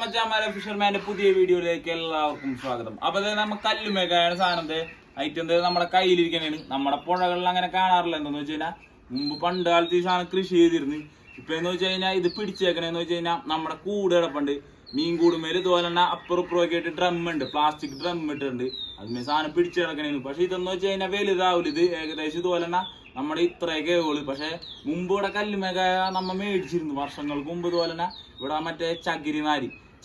മച്ചാമാരെ ഫിഷർമാന്റെ പുതിയ വീഡിയോയിലേക്ക് എല്ലാവർക്കും സ്വാഗതം. അപ്പൊ നമ്മ കല്ലുമേക്കായാണ് സാധനത്തെ ഐറ്റം നമ്മുടെ കയ്യിലിരിക്കണേണ്. നമ്മുടെ പുഴകളിൽ അങ്ങനെ കാണാറില്ല. എന്താന്ന് വെച്ച് കഴിഞ്ഞാൽ മുമ്പ് പണ്ട് കാലത്ത് ഈ സാധനം കൃഷി ചെയ്തിരുന്നു. ഇപ്പൊ എന്ന് വെച്ച് കഴിഞ്ഞാൽ ഇത് പിടിച്ചേക്കണേന്ന് വെച്ച് കഴിഞ്ഞാൽ നമ്മുടെ കൂട് കിടപ്പുണ്ട്. മീൻ കൂടുമേൽ ഇതുപോലെ തന്നെ അപ്പുറപ്പുറമൊക്കെ ആയിട്ട് ഡ്രം ഉണ്ട്, പ്ലാസ്റ്റിക് ഡ്രം ഇട്ടുണ്ട്. അതിന് സാധനം പിടിച്ചു കിടക്കണേന്. പക്ഷെ ഇതെന്ന് വെച്ച് കഴിഞ്ഞാൽ വലുതാവില്ല. ഇത് ഏകദേശം ഇതുപോലെ തന്നെ നമ്മുടെ ഇത്രയൊക്കെ ഉള്ളു. പക്ഷെ മുമ്പ് ഇവിടെ കല്ലുമേക്ക നമ്മ മേടിച്ചിരുന്നു വർഷങ്ങൾക്ക് മുമ്പ്. ഇതുപോലെ തന്നെ ഇവിടെ മറ്റേ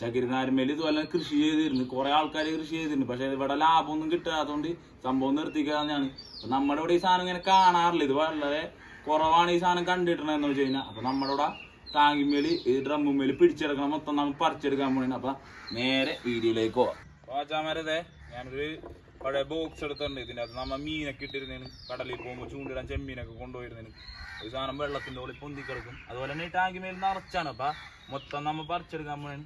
ചകിരിനാരുമേൽ ഇതുപോലെ കൃഷി ചെയ്തിരുന്നു. കുറെ ആൾക്കാർ കൃഷി ചെയ്തിരുന്നു. പക്ഷെ ഇവിടെ ലാഭമൊന്നും കിട്ടാത്തതുകൊണ്ട് സംഭവം നിർത്തിക്കാന്നാണ്. അപ്പൊ നമ്മുടെ ഇവിടെ ഈ സാധനം ഇങ്ങനെ കാണാറില്ല. ഇത് വളരെ കുറവാണ് ഈ സാധനം കണ്ടിട്ടുണ്ടെന്ന് വെച്ച് കഴിഞ്ഞാൽ. അപ്പൊ നമ്മുടെ ഇവിടെ ടാങ്കിമേല് ഈ ഡ്രമ്മുമേല് പിടിച്ചെടുക്കണം. മൊത്തം നമ്മൾ പറിച്ചെടുക്കാൻ പോകണം. അപ്പൊ നേരെ വീഡിയോയിലേക്ക് പോവാം. പാച്ചാമരതെ ഞാനൊരു പഴയ ബോക്സ് എടുത്തിട്ടുണ്ട്. ഇതിനകത്ത് നമ്മ മീനൊക്കെ ഇട്ടിരുന്നതിന്, കടലിൽ പോകുമ്പോൾ ചൂണ്ടിടാൻ ചെമ്മീനൊക്കെ കൊണ്ടുപോയിരുന്നതിന്. ഒരു സാധനം വെള്ളത്തിന്റെ ഉള്ളിൽ പൊന്തി കിടക്കും. അതുപോലെ തന്നെ ഈ ടാങ്കിമേൽ നിറച്ചാണ്. അപ്പൊ മൊത്തം നമ്മ പറിച്ചെടുക്കാൻ പോകണം.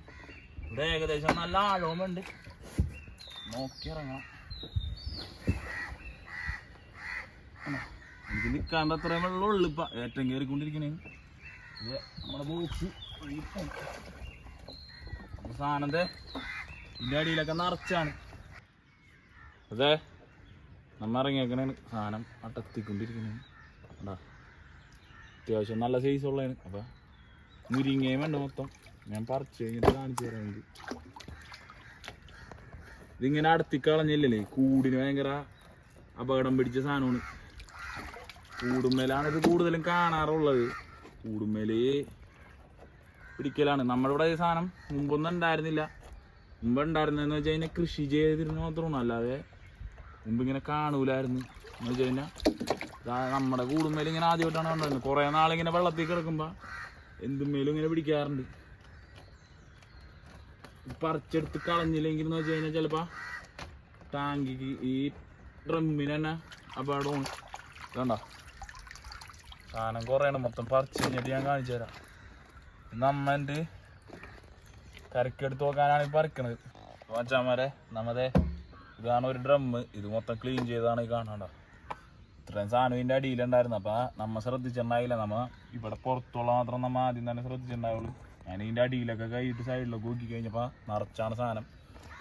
ഇവിടെ ഏകദേശം നല്ല ആഴവുമുണ്ട്. നോക്കി ഇറങ്ങാം. എനിക്ക് നിൽക്കാണ്ട് അത്രയും വെള്ളമുള്ളു. ഇപ്പൊ ഏറ്റവും കയറിക്കൊണ്ടിരിക്കണേ നമ്മുടെ ബോക്സ് സാധനത്തെ ഇതിൻ്റെ അടിയിലൊക്കെ നിറച്ചാണ്. അതെ നമ്മ ഇറങ്ങിയേക്കണേ സാധനം അട്ടത്തിക്കൊണ്ടിരിക്കണേ. ഉണ്ടാ അത്യാവശ്യം നല്ല സൈസ് ഉള്ളതാണ്. അപ്പം മുരിങ്ങയും വേണ്ട മൊത്തം. ഞാൻ പറിച്ച് കഴിഞ്ഞിട്ട് കാണിച്ചു തരാൻ വേണ്ടി. ഇതിങ്ങനെ അടത്തിക്കളഞ്ഞില്ലല്ലേ, കൂടിന് ഭയങ്കര അപകടം പിടിച്ച സാധനമാണ്. കൂടുമ്മേലാണ് ഇത് കൂടുതലും കാണാറുള്ളത്. കൂടുമ്മേല് പിടിക്കലാണ്. നമ്മളിവിടെ ഈ സാധനം മുമ്പൊന്നും ഉണ്ടായിരുന്നില്ല. മുമ്പ് ഉണ്ടായിരുന്നതെന്ന് വെച്ച് കഴിഞ്ഞാൽ കൃഷി ചെയ്തിരുന്ന മാത്രമാണ്. അല്ലാതെ മുമ്പ് ഇങ്ങനെ കാണൂലായിരുന്നു. എന്ന് വെച്ച് കഴിഞ്ഞാൽ നമ്മുടെ കൂടുമ്മേൽ ഇങ്ങനെ ആദ്യമായിട്ടാണ് കണ്ടിരുന്നത്. കുറേ നാളിങ്ങനെ വെള്ളത്തിൽ കിടക്കുമ്പോൾ എന്തുമേലും ഇങ്ങനെ പിടിക്കാറുണ്ട്. പറിച്ചെടുത്ത് കളഞ്ഞില്ലെങ്കിൽ എന്ന് വെച്ച് കഴിഞ്ഞാൽ ചിലപ്പോൾ ടാങ്കിക്ക് ഈ ഡ്രമ്മിന് തന്നെ അപകടമാണ്. കണ്ടോ സാധനം കുറേയാണ്. മൊത്തം പറിച്ച് കഴിഞ്ഞിട്ട് ഞാൻ കാണിച്ചു തരാം. നമ്മൻ്റെ കരക്കെടുത്ത് നോക്കാനാണ് ഈ പറിക്കണത്. മച്ചാമാരെ നമ്മതെ ഇതാണ് ഒരു ഡ്രമ്മ്. ഇത് മൊത്തം ക്ലീൻ ചെയ്താണ് ഈ കാണാണ്ട. ഇത്രയും സാധനം ഇതിൻ്റെ അടിയിലുണ്ടായിരുന്നു. അപ്പം നമ്മ ശ്രദ്ധിച്ചിട്ടുണ്ടായില്ല. നമ്മ ഇവിടെ പുറത്തുള്ള മാത്രം നമ്മ ആദ്യം തന്നെ ശ്രദ്ധിച്ചിട്ടുണ്ടാവുള്ളൂ. ഞാൻ ഇതിൻ്റെ അടിയിലൊക്കെ കൈയിട്ട് സൈഡിലൊക്കെ ഊക്കി കഴിഞ്ഞപ്പോൾ നിറച്ചാണ് സാധനം.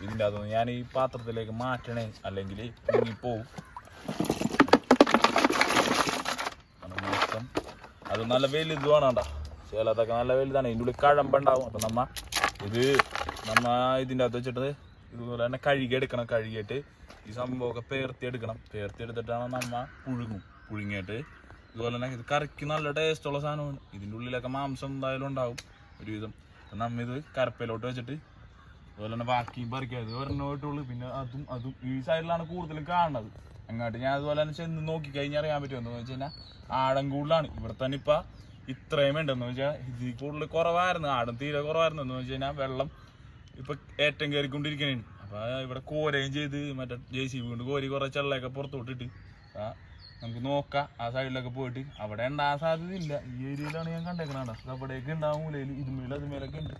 ഇതിൻ്റെ അതൊന്നും ഞാൻ ഈ പാത്രത്തിലേക്ക് മാറ്റണേ, അല്ലെങ്കിൽ മുങ്ങിപ്പോവും. അത് നല്ല വലുത് വേണണ്ട. ചിലതൊക്കെ നല്ല വലുതാണ്. ഇതിൻ്റെ ഉള്ളിൽ കഴമ്പുണ്ടാവും. അപ്പം നമ്മ ഇതിൻ്റെ അകത്ത് വെച്ചിട്ട് ഇതുപോലെ തന്നെ കഴുകിയെടുക്കണം. കഴുകിയിട്ട് ഈ സംഭവമൊക്കെ പേർത്തിയെടുക്കണം. പേർത്തിയെടുത്തിട്ടാണ് നമ്മ പുഴുങ്ങിയിട്ട് ഇതുപോലെ തന്നെ ഇത് കറിക്ക് നല്ല ടേസ്റ്റുള്ള സാധനമാണ്. ഇതിൻ്റെ ഉള്ളിലൊക്കെ മാംസം എന്തായാലും ഉണ്ടാവും ഒരുവിധം. അപ്പം നമ്മ ഇത് കരപ്പയിലോട്ട് വെച്ചിട്ട് അതുപോലെ തന്നെ ബാക്കിയും പറിക്കുക. ഇത് ഒരെണ്ണമായിട്ടുള്ളൂ. പിന്നെ അതും ഈ സൈഡിലാണ് കൂടുതലും കാണുന്നത്. അങ്ങോട്ട് ഞാൻ അതുപോലെ തന്നെ ചെന്ന് നോക്കി കഴിഞ്ഞാൽ അറിയാൻ പറ്റും. എന്താണെന്ന് വെച്ച് കഴിഞ്ഞാൽ ആഴം കൂടുതലാണ്. ഇവിടെ തന്നെ ഇപ്പം ഇത്രയും ഉണ്ടെന്ന് വെച്ചാൽ ഇതിൽ കൂടുതൽ കുറവായിരുന്നു. ആഴം തീരെ കുറവായിരുന്നു. എന്ന് വെച്ച് കഴിഞ്ഞാൽ വെള്ളം ഇപ്പം ഏറ്റവും കയറിക്കൊണ്ടിരിക്കണേ. അപ്പം ഇവിടെ കോരയും ചെയ്ത് മറ്റേ JCB കൊണ്ട് കോരി കുറേ ചെള്ളയൊക്കെ പുറത്തോട്ടിട്ട് നമുക്ക് നോക്കാം. ആ സൈഡിലൊക്കെ പോയിട്ട് അവിടെ ഉണ്ടാകാൻ സാധ്യതയില്ല. ഈ ഏരിയയിലാണ് ഞാൻ കണ്ടേക്കണ. അവിടെയൊക്കെ ഉണ്ടാവും മൂലയിൽ. അതുമേലൊക്കെ ഉണ്ട്.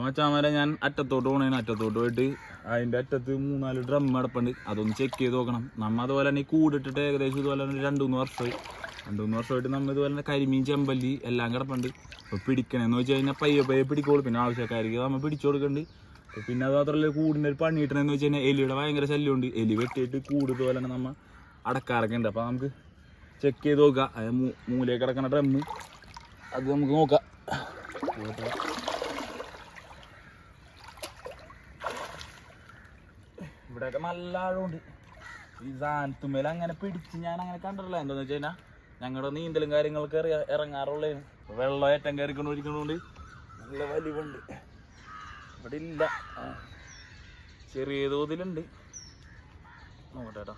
മച്ചാമാരെ ഞാൻ അറ്റത്തോട്ട് പോകണേന്. അറ്റത്തോട്ട് പോയിട്ട് അതിൻ്റെ അറ്റത്ത് 3-4 ഡ്രം അടപ്പുണ്ട്. അതൊന്ന് ചെക്ക് ചെയ്ത് നോക്കണം. നമ്മൾ അതുപോലെ തന്നെ കൂടിട്ടിട്ട് ഏകദേശം ഇതുപോലെ തന്നെ 2-3 വർഷമായിട്ട് നമ്മൾ ഇതുപോലെ തന്നെ കരിമീൻ, ചെമ്പല്ലി എല്ലാം കിടപ്പുണ്ട്. അപ്പോൾ പിടിക്കണമെന്ന് വെച്ച് കഴിഞ്ഞാൽ പയ്യെ പിടിക്കോളൂ. പിന്നെ ആവശ്യക്കാർക്ക് നമ്മൾ പിടിച്ചു കൊടുക്കുന്നുണ്ട്. പിന്നെ അത് മാത്രമല്ല കൂടിൻ്റെ ഒരു പണി കിട്ടണമെന്ന് വെച്ച് കഴിഞ്ഞാൽ എലിയുടെ ഭയങ്കര ശല്യമുണ്ട്. എലി വെട്ടിയിട്ട് കൂട് ഇതുപോലെ തന്നെ നമ്മൾ അടക്കാറൊക്കെ ഉണ്ട്. അപ്പോൾ നമുക്ക് ചെക്ക് ചെയ്ത് നോക്കാം. അത് മൂലയിൽ കിടക്കുന്ന ഡ്രമ്മ് അത് നമുക്ക് നോക്കാം. ഇവിടെയൊക്കെ നല്ല ആഴമുണ്ട്. ഈ സാധനത്തുമേൽ അങ്ങനെ പിടിച്ച് ഞാൻ അങ്ങനെ കണ്ടിട്ടില്ല. എന്താണെന്ന് വെച്ച് കഴിഞ്ഞാൽ ഞങ്ങളുടെ നീന്തലും കാര്യങ്ങളൊക്കെ ഇറങ്ങാറുള്ളതാണ്. വെള്ളം ഏറ്റവും കയറിക്കൊണ്ടിരിക്കുന്നതുകൊണ്ട് നല്ല വലിവുണ്ട്. ഇവിടെ ഇല്ല, ചെറിയ തോതിലുണ്ട്. നോക്കട്ടെ.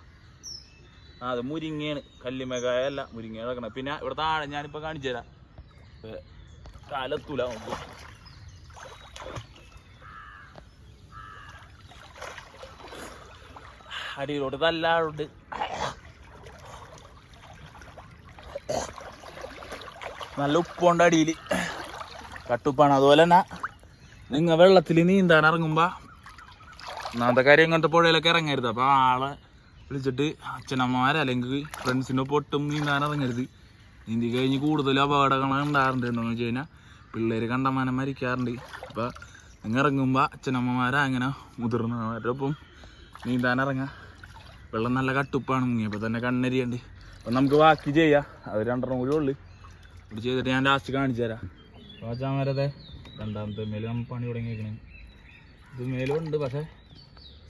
അത് മുരിങ്ങയാണ്, കല്ലുമേക്കായ അല്ല, മുരിങ്ങ കിടക്കണം. പിന്നെ ഇവിടെ താഴെ ഞാനിപ്പോൾ കാണിച്ചു തരാം. കാലെത്തൂല നോക്കുക. അടിയിലോട്ട് നല്ല ആളുണ്ട്. നല്ല ഉപ്പുണ്ട് അടിയിൽ, കട്ടുപ്പാണ്. അതുപോലെ തന്നെ നിങ്ങൾ വെള്ളത്തിൽ നീന്താൻ ഇറങ്ങുമ്പോൾ ഒന്നാമത്തെ കാര്യം ഇങ്ങനത്തെ പുഴയിലൊക്കെ ഇറങ്ങരുത്. അപ്പോൾ ആളെ വിളിച്ചിട്ട് അച്ഛനമ്മമാരല്ലെങ്കിൽ ഫ്രണ്ട്സിൻ്റെ ഒപ്പം നീന്താൻ ഇറങ്ങരുത്. നീന്തി കഴിഞ്ഞ് കൂടുതൽ അപകടങ്ങൾ ഉണ്ടാകാറുണ്ട്. എന്താണെന്ന് വെച്ച് കഴിഞ്ഞാൽ പിള്ളേർ കണ്ടമാനം മരിക്കാറുണ്ട്. അപ്പോൾ അങ്ങ് ഇറങ്ങുമ്പോൾ അച്ഛനമ്മമാരാ അങ്ങനെ മുതിർന്നവരുടെ ഒപ്പം നീന്താൻ ഇറങ്ങാം. വെള്ളം നല്ല കട്ടുപ്പാണ്, മുങ്ങിയപ്പോൾ തന്നെ കണ്ണരിയുണ്ട്. അപ്പം നമുക്ക് ബാക്കി ചെയ്യാം. അത് 2 കൂടി ഉള്ളു. ഇത് ചെയ്തിട്ട് ഞാൻ ലാസ്റ്റ് കാണിച്ചു തരാം. വാച്ചാമരതെ രണ്ടാമത്തെ മേല് നമ്മൾ പണി തുടങ്ങിയേക്കണേ. ഇത് മേലുണ്ട്, പക്ഷേ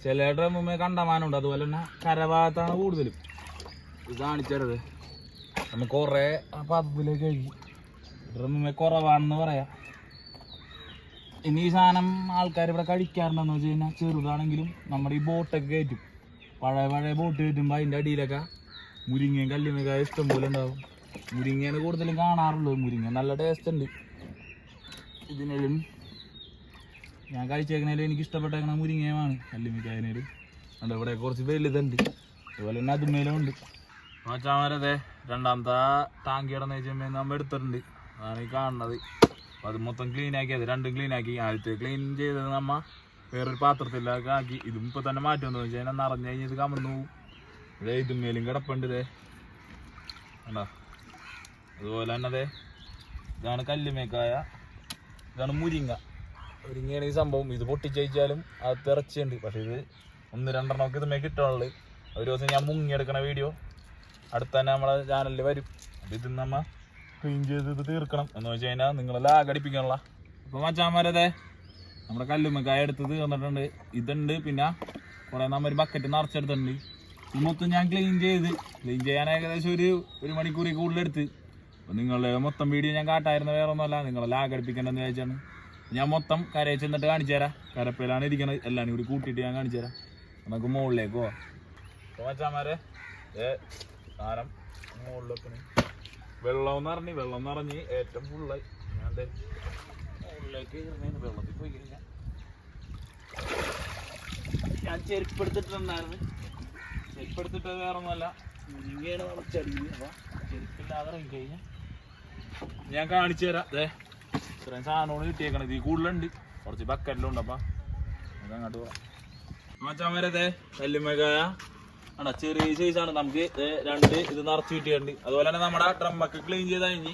ചിലയുടെ മുമ്പേ കണ്ടമാനമുണ്ട്. അതുപോലെ തന്നെ കരഭാഗത്താണ് കൂടുതലും. ഇത് കാണിച്ചത് നമ്മൾ കുറേ പാത്രത്തിലേക്ക് കഴുകി. ഇതിൻ്റെ മുമ്പേ കുറവാണെന്ന് പറയാം. ഇനി ഈ സാധനം ആൾക്കാർ ഇവിടെ കഴിക്കാറുണ്ടെന്ന് വെച്ച് കഴിഞ്ഞാൽ ചെറുതാണെങ്കിലും നമ്മുടെ ഈ ബോട്ടൊക്കെ കയറ്റും. പഴയ ബോട്ട് കയറ്റുമ്പോൾ അതിൻ്റെ അടിയിലൊക്കെ മുരിങ്ങയും കല്ലുമൊക്കെ ഇഷ്ടം പോലെ ഉണ്ടാവും. മുരിങ്ങയാണ് കൂടുതലും കാണാറുള്ളത്. മുരിങ്ങ നല്ല ടേസ്റ്റ് ഉണ്ട്. ഇതിനും ഞാൻ കഴിച്ചേക്കണേലും എനിക്ക് ഇഷ്ടപ്പെട്ടേക്കണ മുരിങ്ങയുമാണ്. കല്ലുമിക്കായനേലും ഉണ്ട്. ഇവിടെ കുറച്ച് വലുതുണ്ട്, അതുപോലെ തന്നെ അതുമേലും ഉണ്ട്. മാച്ചാമരതെ രണ്ടാമത്തെ ടാങ്കി കിടന്ന് വെച്ചുമ്പോൾ നമ്മൾ എടുത്തിട്ടുണ്ട്. അതാണ് ഈ കാണുന്നത്. അപ്പോൾ അത് മൊത്തം ക്ലീൻ ആക്കിയത്, 2 ക്ലീൻ ആക്കി. ആദ്യത്തെ ക്ലീൻ ചെയ്തത് നമ്മൾ വേറൊരു പാത്രത്തിലൊക്കെ ആക്കി. ഇതും ഇപ്പോൾ തന്നെ മാറ്റുമെന്ന് വെച്ച് കഴിഞ്ഞാൽ നിറഞ്ഞു കഴിഞ്ഞത് കമന്നു പോവും. ഇവിടെ ഇതുമേലും കിടപ്പുണ്ട്. ഇതേ കണ്ടോ. അതുപോലെ തന്നെ അതെ ഇതാണ് കല്ലുമേക്കായ, ഇതാണ് മുരിങ്ങയാണ് ഈ സംഭവം. ഇത് പൊട്ടിച്ചയച്ചാലും അത് ഇറച്ചിയുണ്ട്. പക്ഷേ ഇത് 1-2 ഇതുമേ കിട്ടാനുള്ളത്. ഒരു ദിവസം ഞാൻ മുങ്ങിയെടുക്കണ വീഡിയോ അടുത്ത തന്നെ നമ്മളെ ചാനലിൽ വരും. അപ്പം ഇത് നമ്മൾ ക്ലീൻ ചെയ്ത് ഇത് തീർക്കണം എന്ന് വെച്ച് കഴിഞ്ഞാൽ നിങ്ങളെ ലാഗടിപ്പിക്കാനുള്ള. അപ്പോൾ മച്ചാന്മാരതെ നമ്മുടെ കല്ലുമ്മക്കായ എടുത്തത് വന്നിട്ടുണ്ട്. ഇതുണ്ട്, പിന്നെ കുറേ നമ്മൾ ഒരു ബക്കറ്റ് നിറച്ചെടുത്തിട്ടുണ്ട്. ഇത് മൊത്തം ഞാൻ ക്ലീൻ ചെയ്യാൻ ഏകദേശം ഒരു മണിക്കൂറിൽ കൂടുതലെടുത്ത്. അപ്പോൾ നിങ്ങളുടെ മൊത്തം വീഡിയോ ഞാൻ കാട്ടായിരുന്ന വേറെ ഒന്നുമല്ല, നിങ്ങളെ ലാഗടിപ്പിക്കേണ്ടതെന്ന് ചോദിച്ചാണ്. ഞാൻ മൊത്തം കരയിൽ ചെന്നിട്ട് കാണിച്ചു തരാം. കരപ്പയിലാണ് ഇരിക്കണത്. എല്ലാം കൂടി കൂട്ടിയിട്ട് ഞാൻ കാണിച്ചു തരാം. നമുക്ക് മുകളിലേക്ക് പോവാം. അപ്പോൾ മച്ചാന്മാരെ സാധനം മുകളിൽ വെക്കണേ. വെള്ളം നിറഞ്ഞ് ഏറ്റവും ഫുള്ളായി. ഞാൻ മുകളിലേക്ക് വെള്ളത്തിൽ പോയി കഴിഞ്ഞാൽ ഞാൻ ചെരുപ്പെടുത്തിട്ടുണ്ടായിരുന്നു. ചെരുപ്പെടുത്തിട്ട് വേറെ ഒന്നുമല്ല, മുരിങ്ങയാണ് നിറച്ചടിക്കുന്നത്. അപ്പോൾ ചെരുപ്പില്ലാതെ ഇറങ്ങി കഴിഞ്ഞാൽ ഞാൻ കാണിച്ചു തരാം. ഇത്രയും സാധനമാണ് കിട്ടിയേക്കണത്. ഈ കൂടുതലുണ്ട്, കുറച്ച് ബക്കറ്റിലുണ്ട്. അപ്പം അത് അങ്ങോട്ട് പോകാം. മാച്ചാമരത്തെ കല്ലുമ്മക്കായ ആണോ, ചെറിയ സൈസാണ്. നമുക്ക് 2 ഇത് നിറച്ച് കിട്ടിയിട്ടുണ്ട്. അതുപോലെ തന്നെ നമ്മുടെ ഡ്രമ്മൊക്കെ ക്ലീൻ ചെയ്ത് കഴിഞ്ഞ്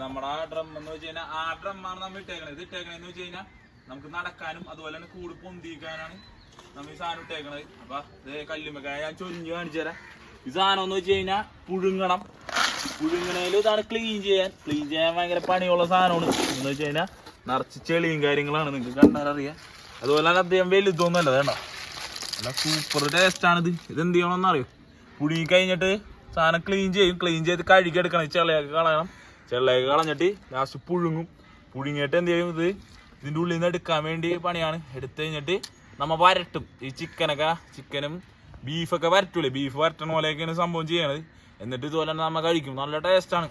നമ്മുടെ ആ ഡ്രം എന്ന് വെച്ച് കഴിഞ്ഞാൽ ആ ഡ്രമ്മാണ് നമ്മൾ ഇട്ടേക്കണത്. ഇത് ഇട്ടേക്കണെന്ന് വെച്ച് കഴിഞ്ഞാൽ നമുക്ക് നടക്കാനും അതുപോലെ തന്നെ കൂട് പൊന്തിക്കാനാണ് നമ്മൾ ഈ സാധനം ഇട്ടേക്കണത്. അപ്പം ഇത് കല്ലുമ്മക്കായ ഞാൻ ചൊരിഞ്ഞ് കാണിച്ചു തരാം. ഈ സാധനം എന്ന് വെച്ച് കഴിഞ്ഞാൽ പുഴുങ്ങണം. പുഴുങ്ങണേലും ഇതാണ് ക്ലീൻ ചെയ്യാൻ ഭയങ്കര പണിയുള്ള സാധനമാണ്. എന്ന് വെച്ച് കഴിഞ്ഞാൽ നിറച്ച് ചെളിയും കാര്യങ്ങളാണ്, നിങ്ങൾക്ക് കണ്ടാൽ അറിയാം. അതുപോലെ തന്നെ അദ്ദേഹം വലുതൊന്നുമല്ല, വേണ്ട നല്ല സൂപ്പർ ടേസ്റ്റാണിത്. ഇതെന്ത് ചെയ്യണമെന്ന് അറിയോ, പുഴുങ്ങി കഴിഞ്ഞിട്ട് സാധനം ക്ലീൻ ചെയ്ത് കഴുകിയെടുക്കണം. ചെള്ളയൊക്കെ കളയണം. ചെള്ളയൊക്കെ കളഞ്ഞിട്ട് ലാസ്റ്റ് പുഴുങ്ങിയിട്ട് എന്ത് ചെയ്യും, ഇതിൻ്റെ ഉള്ളിൽ നിന്ന് എടുക്കാൻ വേണ്ടി പണിയാണ്. എടുത്തു കഴിഞ്ഞിട്ട് നമ്മൾ വരട്ടും. ഈ ചിക്കനും ബീഫൊക്കെ വരട്ടൂലേ, ബീഫ് വരട്ടണ പോലെയൊക്കെയാണ് സംഭവം ചെയ്യണത്. എന്നിട്ട് ഇതുപോലെ തന്നെ നമ്മൾ കഴിക്കും. നല്ല ടേസ്റ്റാണ്.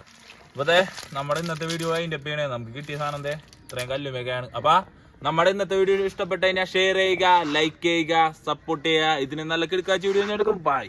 അപ്പോൾ നമ്മുടെ ഇന്നത്തെ വീഡിയോ അതിൻ്റെ പേണേ നമുക്ക് കിട്ടിയ സാധനം ഇത്രയും കല്ലുമൊക്കെയാണ്. അപ്പോൾ നമ്മുടെ ഇന്നത്തെ വീഡിയോ ഇഷ്ടപ്പെട്ടു കഴിഞ്ഞാൽ ഷെയർ ചെയ്യുക, ലൈക്ക് ചെയ്യുക, സപ്പോർട്ട് ചെയ്യുക. ഇതിന് നല്ല കിടക്കാച്ച വീഡിയോ എടുക്കും. ബൈ.